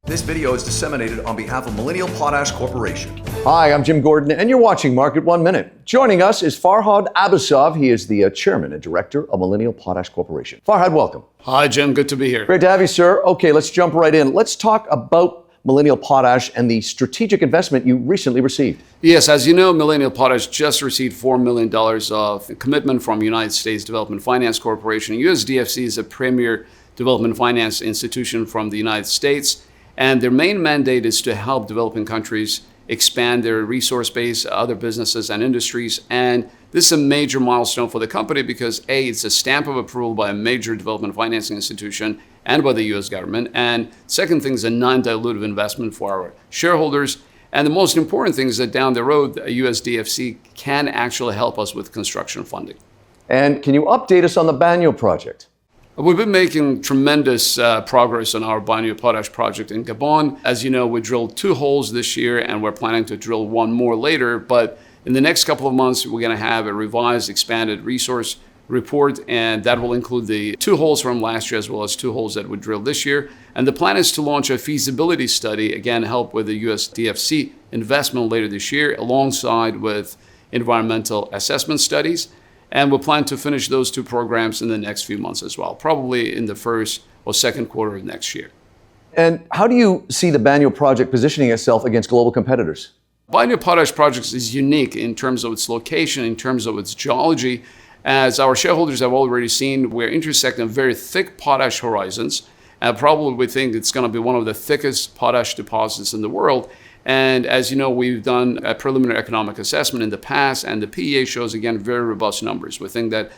This video is disseminated on behalf of Millennial Potash Corporation. Hi, I'm Jim Gordon, and you're watching Market 1 Minute. Joining us is Farhad Abasov. He is the chairman and director of Millennial Potash Corporation. Farhad, welcome. Hi, Jim. Good to be here. Great to have you, sir. Okay, let's jump right in. Let's talk about Millennial Potash and the strategic investment you recently received. Yes, as you know, Millennial Potash just received $4 million of commitment from United States Development Finance Corporation. USDFC is a premier development finance institution from the United States. And their main mandate is to help developing countries expand their resource base, other businesses and industries. And this is a major milestone for the company because A, it's a stamp of approval by a major development financing institution and by the US government. And second thing is a non-dilutive investment for our shareholders. And the most important thing is that down the road, USDFC can actually help us with construction funding. And can you update us on the Banio project? We've been making tremendous progress on our Banio Potash Project in Gabon. As you know, we drilled 2 holes this year and we're planning to drill 1 more later. But in the next couple of months, we're going to have a revised, expanded resource report, and that will include the 2 holes from last year as well as 2 holes that we drilled this year. And the plan is to launch a feasibility study, again, help with the USDFC investment later this year, alongside with environmental assessment studies. And we'll plan to finish those 2 programs in the next few months as well, probably in the first or second quarter of next year. And how do you see the Banio project positioning itself against global competitors? Banio Potash Project is unique in terms of its location, in terms of its geology. As our shareholders have already seen, we're intersecting very thick potash horizons. And probably we think it's going to be one of the thickest potash deposits in the world. And as you know, we've done a preliminary economic assessment in the past, and the PEA shows, again, very robust numbers. We think that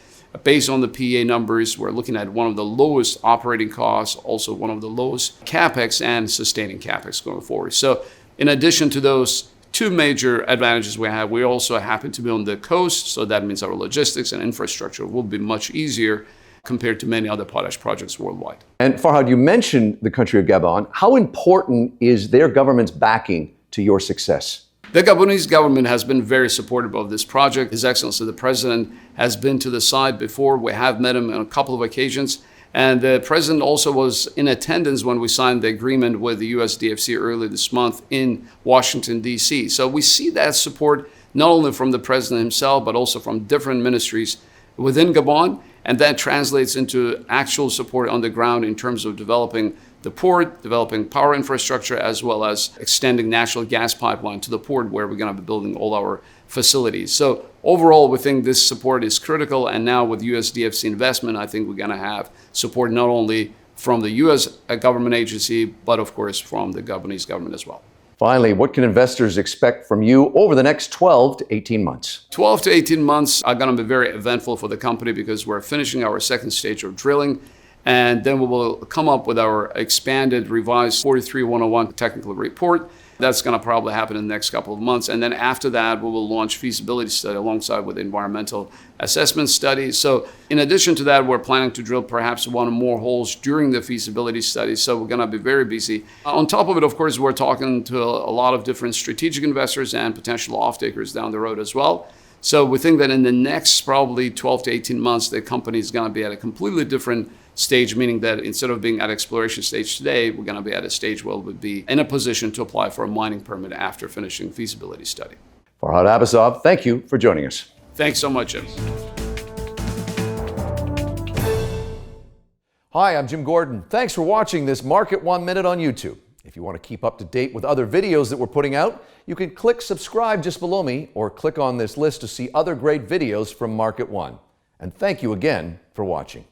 based on the PEA numbers, we're looking at one of the lowest operating costs, also one of the lowest CapEx and sustaining CapEx going forward. So in addition to those 2 major advantages we also happen to be on the coast. So that means our logistics and infrastructure will be much easier compared to many other potash projects worldwide. And Farhad, you mentioned the country of Gabon. How important is their government's backing to your success? The Gabonese government has been very supportive of this project. His Excellency, the President, has been to the side before. We have met him on a couple of occasions. And the President also was in attendance when we signed the agreement with the USDFC earlier this month in Washington, D.C. So we see that support not only from the President himself, but also from different ministries within Gabon. And that translates into actual support on the ground in terms of developing the port, developing power infrastructure, as well as extending natural gas pipeline to the port where we're going to be building all our facilities. So overall, we think this support is critical. And now with USDFC investment, I think we're going to have support not only from the US government agency, but of course from the Gabonese government as well. Finally, what can investors expect from you over the next 12 to 18 months? 12 to 18 months are going to be very eventful for the company because we're finishing our second stage of drilling. And then we will come up with our expanded, revised 43-101 technical report. That's going to probably happen in the next couple of months. And then after that, we will launch feasibility study alongside with environmental assessment studies. So in addition to that, we're planning to drill perhaps 1 more holes during the feasibility study. So we're going to be very busy. On top of it, of course, we're talking to a lot of different strategic investors and potential off-takers down the road as well. So we think that in the next probably 12 to 18 months, the company is going to be at a completely different stage, meaning that instead of being at exploration stage today, we're going to be at a stage where we'll be in a position to apply for a mining permit after finishing feasibility study. Farhad Abasov, thank you for joining us. Thanks so much, Jim. Hi, I'm Jim Gordon. Thanks for watching this Market 1 Minute on YouTube. If you want to keep up to date with other videos that we're putting out, you can click subscribe just below me or click on this list to see other great videos from Market 1. And thank you again for watching.